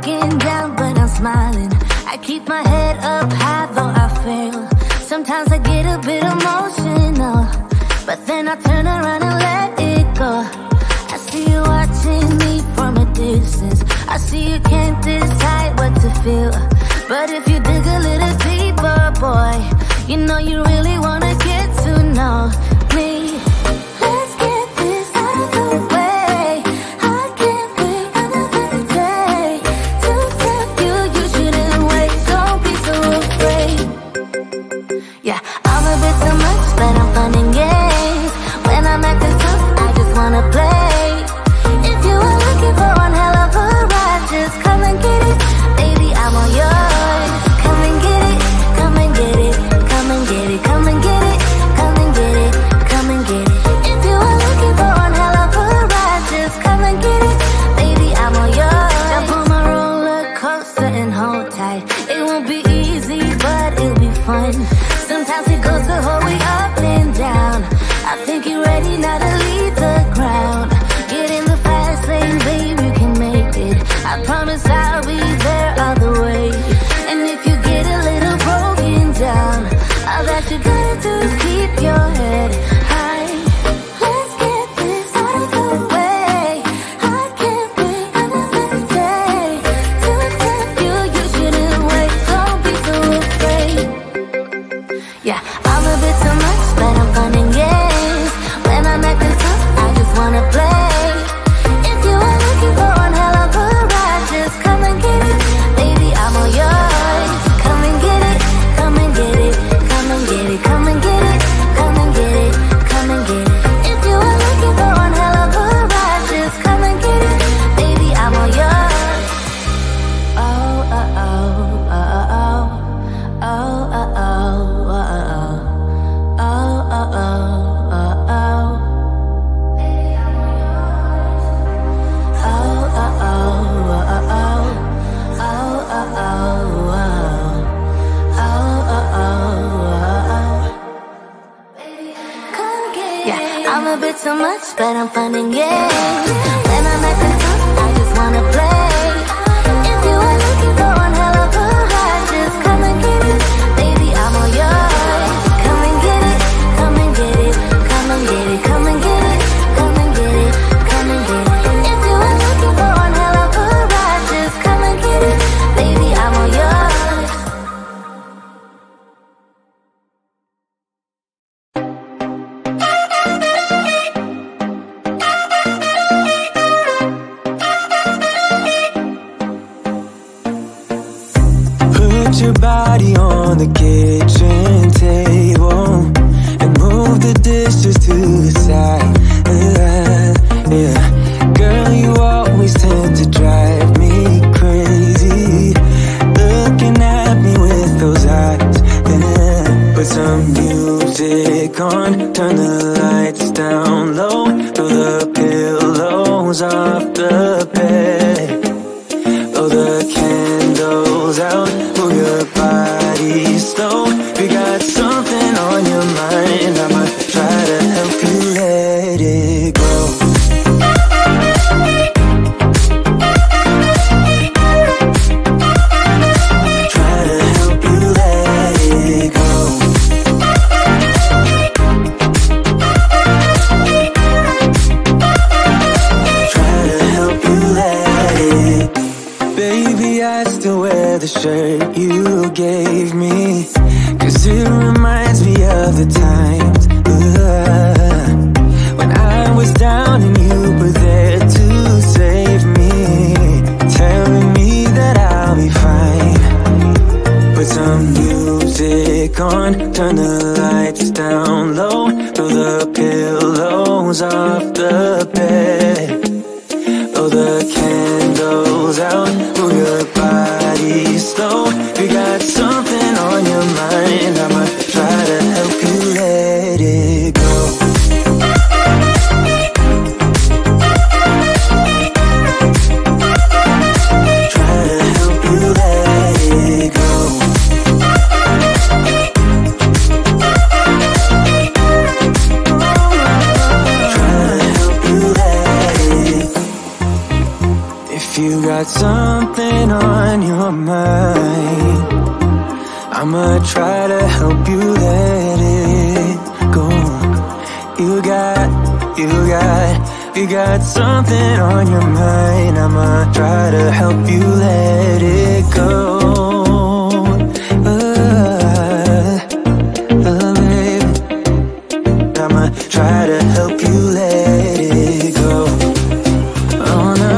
looking down, but I'm smiling. I keep my head up high, though I fail. Sometimes I get a bit emotional, but then I turn around and let it go. I see you watching me from a distance. I see you can't decide what to feel, but if you dig a little deeper, boy, you know you really wanna get to know me. Let's get this out of the way. I can't wait another day to tell you you shouldn't wait. Don't be so afraid. Yeah, I'm a bit too much, but I'm fun and games. When I'm acting tough, I just wanna play. If you are looking for one hell of a ride, just come and get it. Baby, I'm all yours. Come and get it, come and get it, come and get it, come and get it, come and get it, come and get it. If you are looking for one hell of a ride, just come and get it. Baby, I'm all yours. Jump on my roller coaster and hold tight. It won't be easy, but it'll be fun. Sometimes it goes the whole way up and down. I think you're ready now to leave the ground. Get in the fast lane, babe, you can make it. I promise I'll be there all the way. And if you get a little broken down, all that you gotta do is keep your head high. Let's get this out of the way. I can't wait another day to tell you you shouldn't wait. Don't be so afraid. Yeah, I'm a bit too much, but I'm fun and games. When I'm acting tough, I just wanna play. If you are looking for one hell of a ride, just come and get it. Baby, I'm all yours. Come and get it, come and get it, come and get it, come and get it, come and get it, come and get it. If you are looking for one hell of a ride, just come and get it. Baby, I'm all yours. Oh, oh, oh, oh, oh, oh, oh, oh, oh, oh, oh, oh, oh, oh. Baby, I'm all yours. Oh, oh, oh, oh, oh, oh, oh, oh, oh, oh, oh, oh. Come get it. Yeah, I'm a bit too much, but I'm fun and games. When I'm acting tough, I just wanna play. If you are looking for one hell of a ride, just come and get it. Baby, I'm all yours. Come and get it, come and get it, come and get it, come and get it, come and get it, come and get it. If you are looking for one hell of a ride, just come and get it. Baby, I'm all yours. Put your body on the kitchen table and move the dishes to the side. Yeah. Girl, you always tend to drive me crazy, looking at me with those eyes. Yeah. Put some music on, turn the lights down low, throw the pillows off the bed. Blow the candles out, move your body slow. You got something on your mind, I might try to help you let it go. Try to help you let it go. Try to help you let it. Baby, I still wear the shirt you gave me, 'cause it reminds me of the times when I was down and you were there to save me, telling me that I'll be fine. Put some music on, turn the lights down low, throw the pillows off the bed. Blow the candles out, move your body slow. You got something on your mind, I might try to help you let it go. Try to help you let it go. Try to help you let it. If you got got something on your mind. I'ma try to help you let it go. You got something on your mind. I'ma try to help you let it go. Baby, I'ma try to help you let it go. Oh no.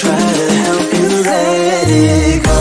Try to help you let it go.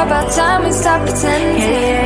About time we stop pretending.